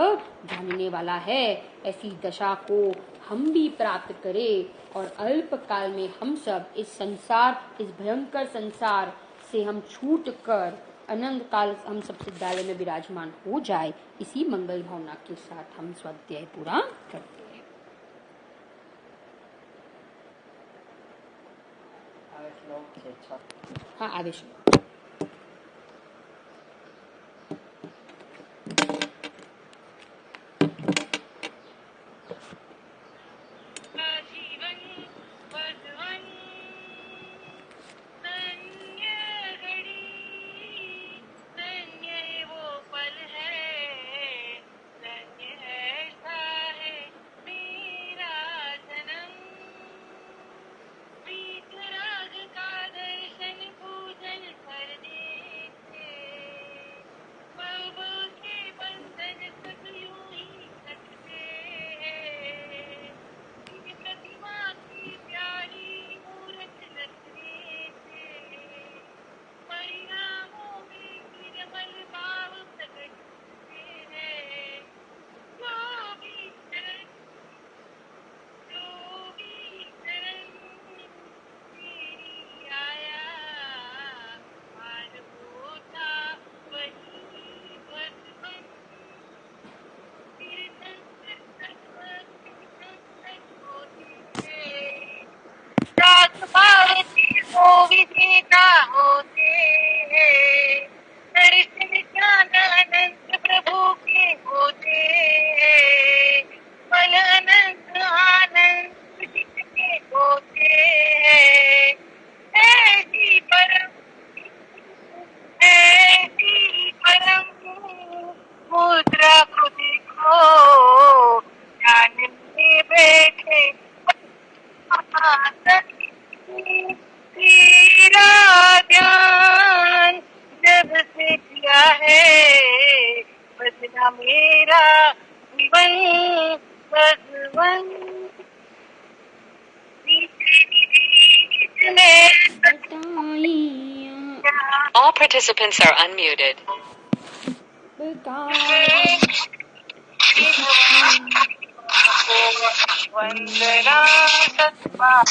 जानने वाला है. ऐसी दशा को हम भी प्राप्त करें और अल्प काल में हम सब इस संसार, इस भयंकर संसार से हम छूट कर अनंत काल हम सब सिद्धालय में विराजमान हो जाए. इसी मंगल भावना के साथ हम स्वाध्याय पूरा करते हैं. हाँ, आवे श्लोक. विजेता होते हैं, दर्शन ज्ञानानंद प्रभु के होते हैं, फल अनंत आनंद जिसके होते हैं. ऐसी परम मुद्रा को देखो, ज्ञान में बैठे तेरा ध्यान जब से किया है, बदला मेरा जीवन भगवन. All participants are unmuted. Vandana सत्पाद